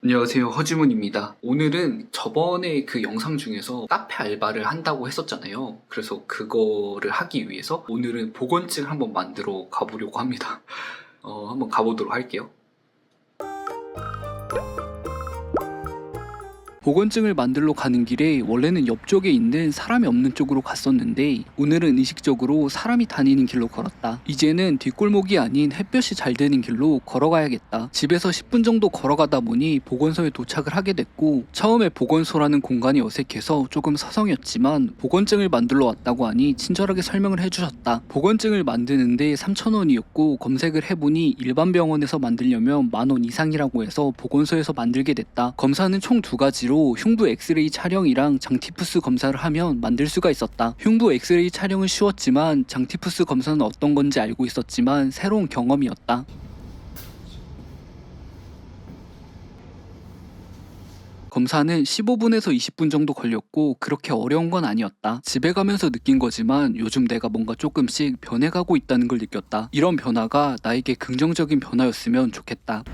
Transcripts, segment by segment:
안녕하세요, 허지문입니다. 오늘은 저번에 그 영상 중에서 카페 알바를 한다고 했었잖아요. 그래서 그거를 하기 위해서 오늘은 보건증 한번 만들어 가보려고 합니다. 한번 가보도록 할게요. 보건증을 만들러 가는 길에 원래는 옆쪽에 있는 사람이 없는 쪽으로 갔었는데 오늘은 의식적으로 사람이 다니는 길로 걸었다. 이제는 뒷골목이 아닌 햇볕이 잘 드는 길로 걸어가야겠다. 집에서 10분 정도 걸어가다 보니 보건소에 도착을 하게 됐고, 처음에 보건소라는 공간이 어색해서 조금 서성였지만 보건증을 만들러 왔다고 하니 친절하게 설명을 해주셨다. 보건증을 만드는데 3,000원이었고 검색을 해보니 일반 병원에서 만들려면 10,000원 이상이라고 해서 보건소에서 만들게 됐다. 검사는 총 2가지로 흉부 엑스레이 촬영이랑 장티푸스 검사를 하면 만들 수가 있었다. 흉부 엑스레이 촬영은 쉬웠지만 장티푸스 검사는 어떤 건지 알고 있었지만 새로운 경험이었다. 검사는 15분에서 20분 정도 걸렸고 그렇게 어려운 건 아니었다. 집에 가면서 느낀 거지만 요즘 내가 뭔가 조금씩 변해가고 있다는 걸 느꼈다. 이런 변화가 나에게 긍정적인 변화였으면 좋겠다.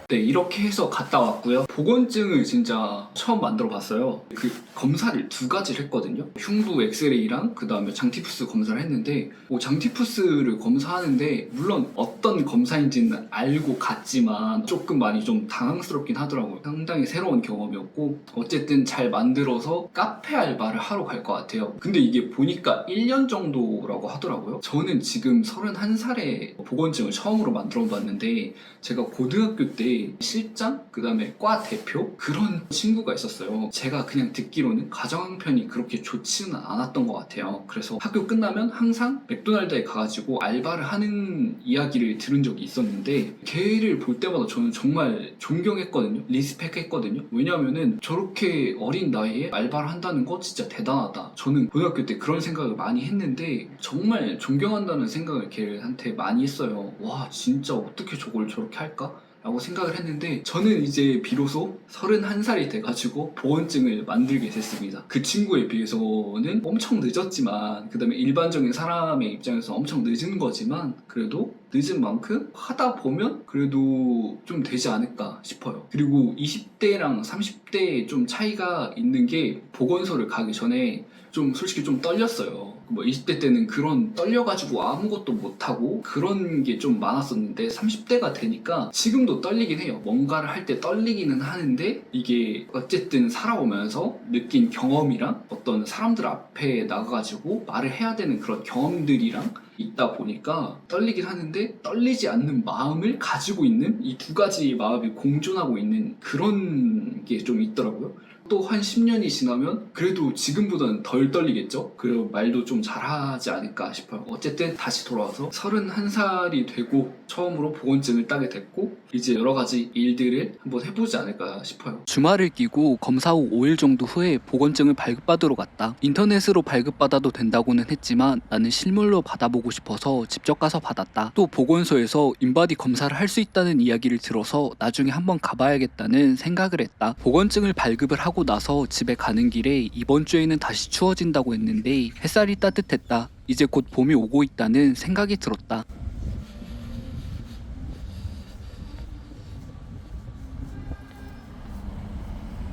네, 이렇게 해서 갔다 왔고요. 보건증을 진짜 처음 만들어 봤어요. 그 검사를 2가지를 했거든요. 흉부 엑스레이랑 그 다음에 장티푸스 검사를 했는데, 장티푸스를 검사하는데 물론 어떤 검사인지는 알고 갔지만 조금 많이 좀 당황스럽긴 하더라고요. 상당히 새로운 경험이었고, 어쨌든 잘 만들어서 카페 알바를 하러 갈 것 같아요. 근데 이게 보니까 1년 정도라고 하더라고요. 저는 지금 31살에 보건증을 처음으로 만들어 봤는데, 제가 고등학교 때 실장, 그 다음에 과 대표, 그런 친구가 있었어요. 제가 그냥 듣기로는 가정 형편이 그렇게 좋지는 않았던 것 같아요. 그래서 학교 끝나면 항상 맥도날드에 가가지고 알바를 하는 이야기를 들은 적이 있었는데, 걔를 볼 때마다 저는 정말 존경했거든요. 리스펙했거든요. 왜냐면은 저렇게 어린 나이에 알바를 한다는 거 진짜 대단하다. 저는 고등학교 때 그런 생각을 많이 했는데 정말 존경한다는 생각을 걔한테 많이 했어요. 와, 진짜 어떻게 저걸 저렇게 할까? 라고 생각을 했는데, 저는 이제 비로소 31살이 돼가지고 보건증을 만들게 됐습니다. 그 친구에 비해서는 엄청 늦었지만, 그 다음에 일반적인 사람의 입장에서 엄청 늦은 거지만, 그래도 늦은 만큼 하다 보면 그래도 좀 되지 않을까 싶어요. 그리고 20대랑 30대에 좀 차이가 있는 게, 보건소를 가기 전에 좀 솔직히 좀 떨렸어요. 20대 때는 그런 떨려가지고 아무것도 못하고 그런 게 좀 많았었는데, 30대가 되니까 지금도 떨리긴 해요. 뭔가를 할 때 떨리기는 하는데, 이게 어쨌든 살아오면서 느낀 경험이랑 어떤 사람들 앞에 나가가지고 말을 해야 되는 그런 경험들이랑 있다 보니까 떨리긴 하는데, 떨리지 않는 마음을 가지고 있는 이 2가지 마음이 공존하고 있는 그런 게 좀 있더라고요. 또 한 10년이 지나면 그래도 지금보다는 덜 떨리겠죠? 그리고 말도 좀 잘하지 않을까 싶어요. 어쨌든 다시 돌아와서 31살이 되고 처음으로 보건증을 따게 됐고, 이제 여러 가지 일들을 한번 해보지 않을까 싶어요. 주말을 끼고 검사 후 5일 정도 후에 보건증을 발급받으러 갔다. 인터넷으로 발급받아도 된다고는 했지만 나는 실물로 받아보고 싶어서 직접 가서 받았다. 또 보건소에서 인바디 검사를 할 수 있다는 이야기를 들어서 나중에 한번 가봐야겠다는 생각을 했다. 보건증을 발급을 하고 나서 집에 가는 길에 이번 주에는 다시 추워진다고 했는데 햇살이 따뜻했다. 이제 곧 봄이 오고 있다는 생각이 들었다.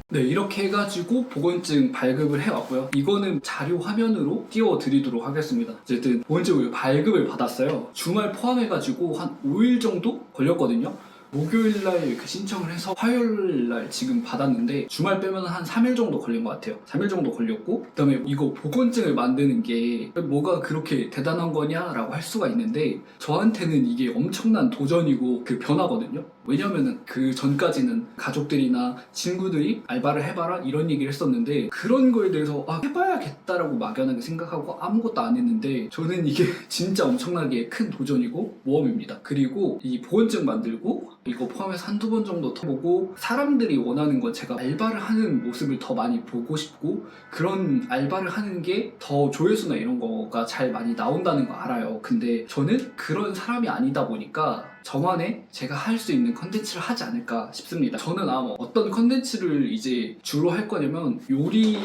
네, 이렇게 해가지고 보건증 발급을 해왔고요. 이거는 자료 화면으로 띄워드리도록 하겠습니다. 어쨌든 보건증을 발급을 받았어요. 주말 포함해가지고 한 5일 정도 걸렸거든요. 목요일날 신청을 해서 화요일날 지금 받았는데, 주말 빼면 한 3일 정도 걸린 것 같아요. 3일 정도 걸렸고, 그 다음에 이거 보건증을 만드는 게 뭐가 그렇게 대단한 거냐라고 할 수가 있는데, 저한테는 이게 엄청난 도전이고 그 변화거든요. 왜냐면은 그 전까지는 가족들이나 친구들이 알바를 해봐라 이런 얘기를 했었는데, 그런 거에 대해서 해봐야겠다라고 막연하게 생각하고 아무것도 안 했는데, 저는 이게 진짜 엄청나게 큰 도전이고 모험입니다. 그리고 이 보건증 만들고 이거 포함해서 한두 번 정도 타보고, 사람들이 원하는 건 제가 알바를 하는 모습을 더 많이 보고 싶고, 그런 알바를 하는 게 더 조회수나 이런 거가 잘 많이 나온다는 거 알아요. 근데 저는 그런 사람이 아니다 보니까 저만의 제가 할 수 있는 컨텐츠를 하지 않을까 싶습니다. 저는 아마 어떤 컨텐츠를 이제 주로 할 거냐면 요리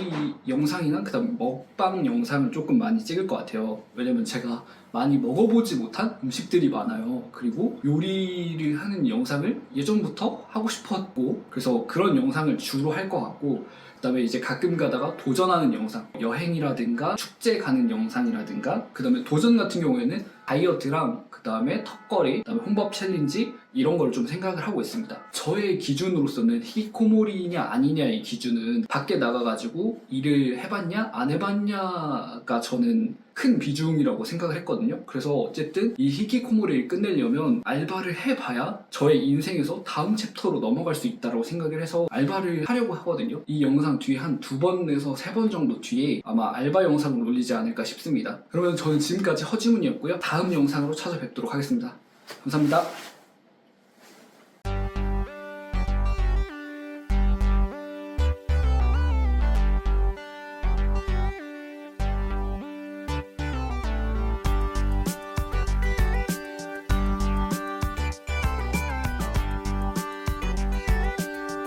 영상이나 그다음에 먹방 영상을 조금 많이 찍을 것 같아요. 왜냐면 제가 많이 먹어보지 못한 음식들이 많아요. 그리고 요리를 하는 영상을 예전부터 하고 싶었고, 그래서 그런 영상을 주로 할 것 같고, 그 다음에 이제 가끔 가다가 도전하는 영상, 여행이라든가 축제 가는 영상이라든가, 그 다음에 도전 같은 경우에는 다이어트랑 그 다음에 턱걸이, 그 다음에 혼밥 챌린지 이런 걸 좀 생각을 하고 있습니다. 저의 기준으로서는 히키코모리냐 아니냐의 기준은 밖에 나가가지고 일을 해봤냐 안 해봤냐가 저는 큰 비중이라고 생각을 했거든요. 그래서 어쨌든 이 히키코모리를 끝내려면 알바를 해봐야 저의 인생에서 다음 챕터로 넘어갈 수 있다고 생각을 해서 알바를 하려고 하거든요. 이 영상 뒤에 한 2번에서 3번 정도 뒤에 아마 알바 영상을 올리지 않을까 싶습니다. 그러면 저는 지금까지 허지문이었고요. 다음 영상으로 찾아뵙도록 하겠습니다. 감사합니다.